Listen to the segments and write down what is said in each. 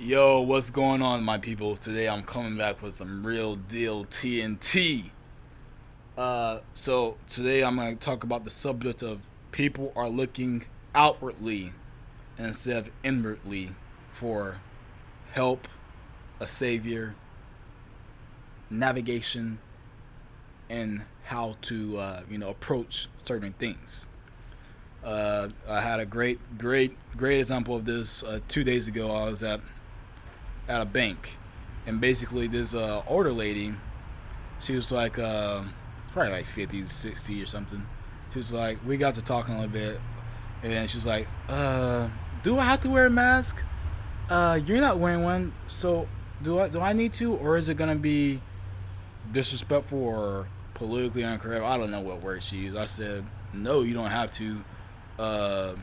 Yo, what's going on, my people? Today I'm coming back with some real deal TNT. So today I'm going to talk about the subject of people are looking outwardly instead of inwardly for help, a savior, navigation, and how to approach certain things. I had a great example of this 2 days ago. I was at a bank, and basically this older lady, she was like probably like 50, 60 or something. She was like, we got to talking a little bit, and then she's like, do I have to wear a mask? You're not wearing one, so do I need to, or is it gonna be disrespectful or politically incorrect? I don't know what word she used. I said, no, you don't have to. Uh,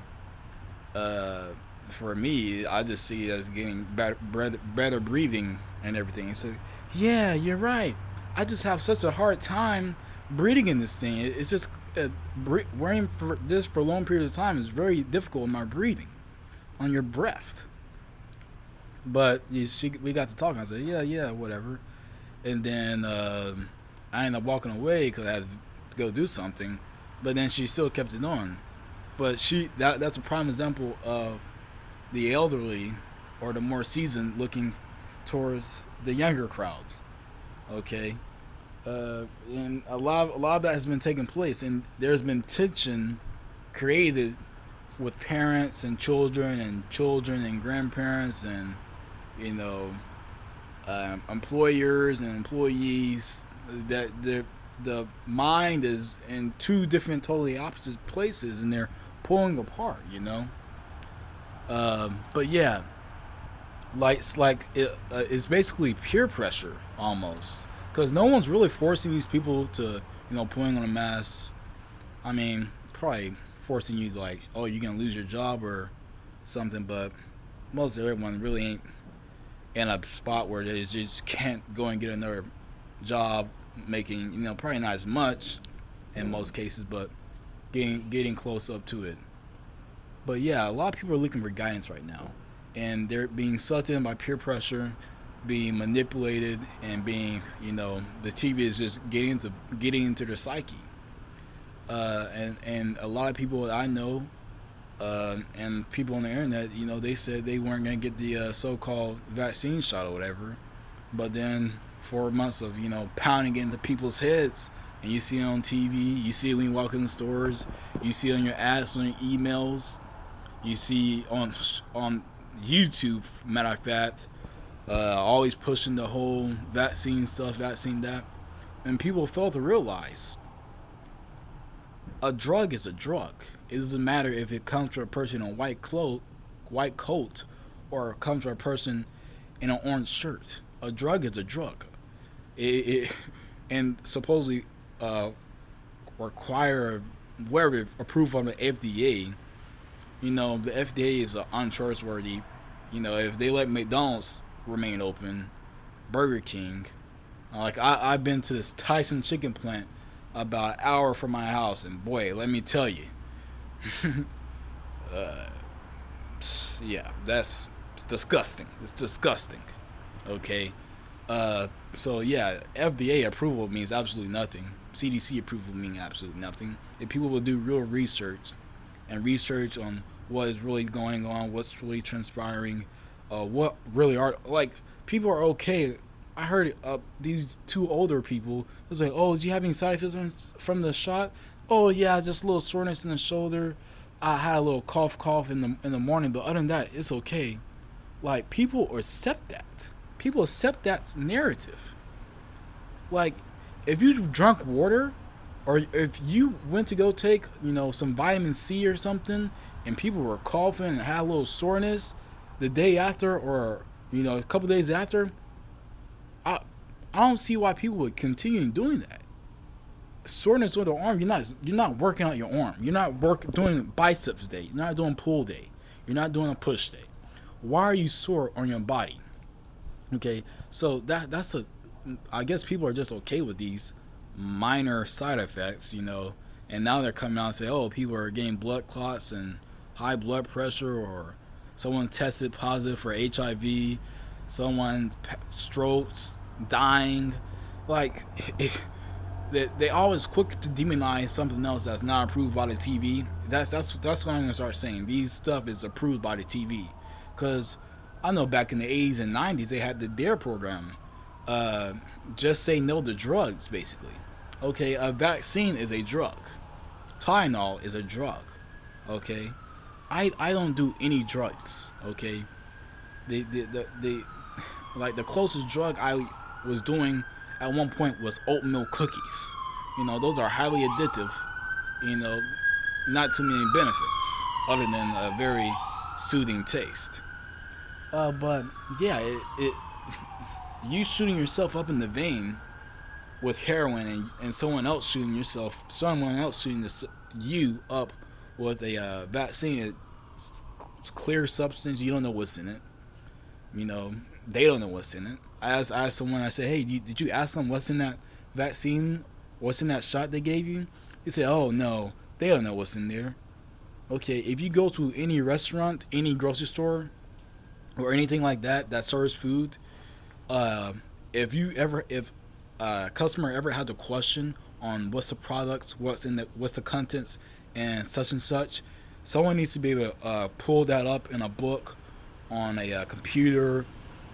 uh, for me, I just see it as getting better breathing and everything. So, yeah, you're right. I just have such a hard time breathing in this thing. It's just wearing for this for long periods of time is very difficult in my breathing on your breath. But we got to talking. I said, yeah, yeah, whatever. And then I ended up walking away because I had to go do something. But then she still kept it on. But that's a prime example of the elderly or the more seasoned looking towards the younger crowd. Okay, and a lot of that has been taking place, and there's been tension created with parents and children and grandparents and you know employers and employees. That the mind is in two different, totally opposite places, and they're pulling apart. But yeah, it's basically peer pressure almost because no one's really forcing these people to putting on a mask. I mean, probably forcing you to like, oh, you're gonna lose your job or something, but most everyone really ain't in a spot where they just can't go and get another job making probably not as much in most cases, but getting close up to it. But yeah, a lot of people are looking for guidance right now, and they're being sucked in by peer pressure, being manipulated, and being the TV is just getting into their psyche. And a lot of people that I know, and people on the internet, they said they weren't gonna get the so-called vaccine shot or whatever, but then 4 months of pounding into people's heads, and you see it on TV, you see it when you walk in the stores, you see it on your ads, on your emails, you see on YouTube. Matter of fact, always pushing the whole vaccine stuff, vaccine that, and people fail to realize a drug is a drug. It doesn't matter if it comes from a person in a white coat, or it comes from a person in an orange shirt. A drug is a drug. It and supposedly require whatever approval from the FDA. The FDA is untrustworthy. If they let McDonald's remain open, Burger King, like I've been to this Tyson chicken plant about an hour from my house, and boy, let me tell you, uh, yeah, it's disgusting. It's disgusting. Okay, so yeah, FDA approval means absolutely nothing. CDC approval means absolutely nothing. If people will do real research and research on what is really going on, what's really transpiring, what really are like people are okay. I heard these two older people. It was like, oh, did you have any side effects from the shot? Oh yeah, just a little soreness in the shoulder. I had a little cough in the morning, but other than that, it's okay. Like people accept that. People accept that narrative. Like if you drunk water, or if you went to go take some vitamin C or something, and people were coughing and had a little soreness the day after, or a couple days after, I I don't see why people would continue doing that. Soreness on the arm, you're not working out your arm. You're not doing biceps day. You're not doing pull day. You're not doing a push day. Why are you sore on your body? Okay, so that's a. I guess people are just okay with these minor side effects, and now they're coming out and say, oh, people are getting blood clots and high blood pressure, or someone tested positive for HIV, someone strokes, dying. Like, they always quick to demonize something else that's not approved by the TV. That's what I'm gonna start saying. These stuff is approved by the TV, because I know back in the 80s and 90s they had the DARE program. Uh, just say no to drugs, basically. Okay, a vaccine is a drug. Tylenol is a drug. Okay, I don't do any drugs. Okay, the like the closest drug I was doing at one point was oatmeal cookies. Those are highly addictive. You know, not too many benefits other than a very soothing taste. But yeah, you shooting yourself up in the vein with heroin, and someone else shooting you up with a vaccine. It's clear substance. You don't know what's in it. You know, they don't know what's in it. I asked someone. I said, "Hey, did you ask them what's in that vaccine? What's in that shot they gave you?" He said, "Oh no, they don't know what's in there." Okay, if you go to any restaurant, any grocery store, or anything like that that serves food, uh, if a customer ever had a question on what's the product, what's the contents, and such, someone needs to be able to pull that up in a book, on a computer,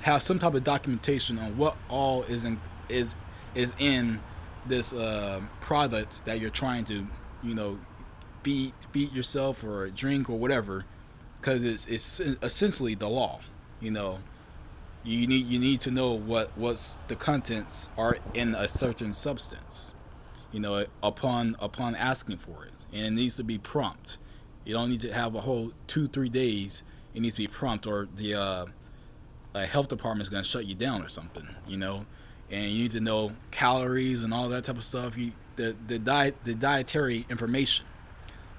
have some type of documentation on what all is in this product that you're trying to, you know, feed yourself or drink or whatever, because it's essentially the law. You know, you need to know what's the contents are in a certain substance. Upon asking for it, and it needs to be prompt. You don't need to have a whole 2-3 days. It needs to be prompt, or the health department is going to shut you down or something. And you need to know calories and all that type of stuff. The dietary information.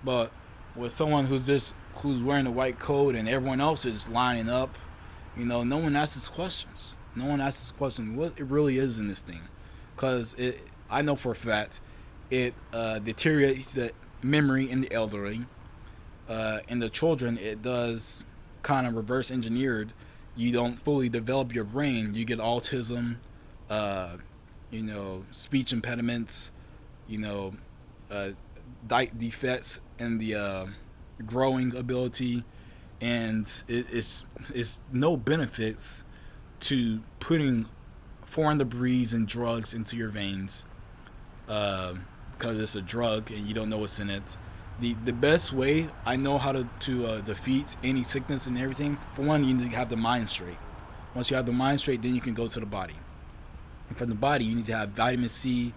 But with someone who's wearing a white coat and everyone else is lining up, no one asks questions. No one asks questions what it really is in this thing, because I know for a fact it deteriorates the memory in the elderly. In the children, it does kind of reverse engineered. You don't fully develop your brain. You get autism, speech impediments, you know, uh, defects in the growing ability, and it's no benefits to putting foreign debris and drugs into your veins, because it's a drug and you don't know what's in it. The best way I know how to defeat any sickness and everything, for one, you need to have the mind straight. Once you have the mind straight, then you can go to the body. And from the body, you need to have vitamin C,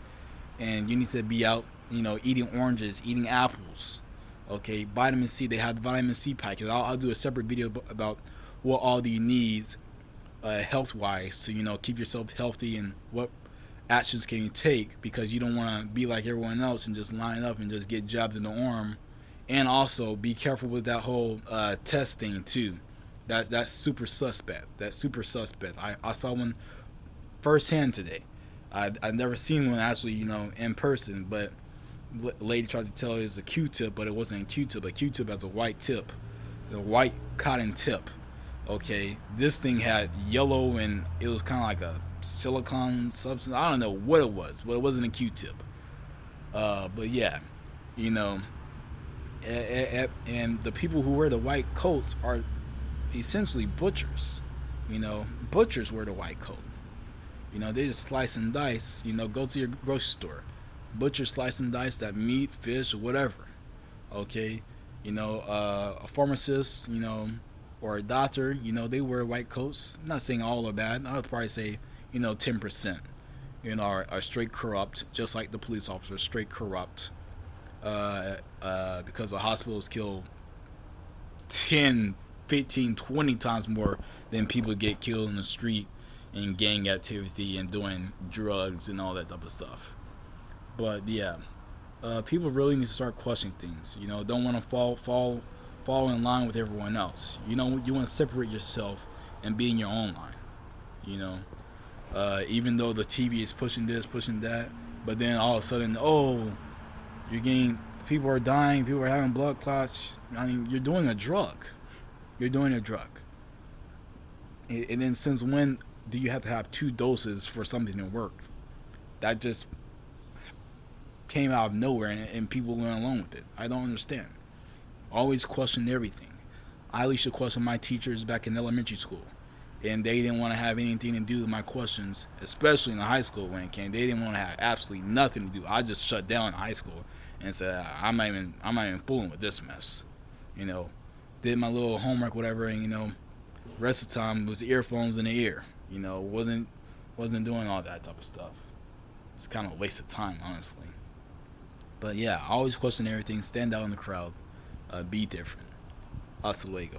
and you need to be out, eating oranges, eating apples. Okay, vitamin C. They have the vitamin C package. I'll do a separate video about what all do you need, health wise, to keep yourself healthy, and what actions can you take, because you don't want to be like everyone else and just line up and just get jabbed in the arm. And also be careful with that whole test thing too. That's super suspect. I saw one firsthand today. I've never seen one actually, in person, but lady tried to tell it was a Q-tip, but it wasn't a Q-tip. A Q-tip has a white tip, a white cotton tip. Okay, this thing had yellow, and it was kind of like a silicone substance. I don't know what it was, but it wasn't a Q-tip. But yeah, you know, and the people who wear the white coats are essentially butchers. Butchers wear the white coat. They just slice and dice. Go to your grocery store. Butchers slice and dice that meat, fish, or whatever. Okay, a pharmacist, or a doctor, they wear white coats. I'm not saying all are bad. I would probably say, 10%, are straight corrupt, just like the police officers, straight corrupt. Because the hospitals kill 10, 15, 20 times more than people get killed in the street in gang activity and doing drugs and all that type of stuff. But yeah, people really need to start questioning things. Don't want to fall in line with everyone else. You want to separate yourself and be in your own line. Even though the TV is pushing this, pushing that, but then all of a sudden, you're getting, people are dying, people are having blood clots. I mean, you're doing a drug. You're doing a drug. And then since when do you have to have two doses for something to work? That just came out of nowhere, and people went along with it. I don't understand. Always question everything. I used to question my teachers back in elementary school, and they didn't want to have anything to do with my questions, especially in the high school when it came. They didn't want to have absolutely nothing to do. I just shut down in high school and said, I'm not even fooling with this mess. You know, did my little homework, whatever, and rest of the time was the earphones in the ear. Wasn't doing all that type of stuff. It's kind of a waste of time, honestly. But yeah, always question everything, stand out in the crowd, be different. Hasta luego.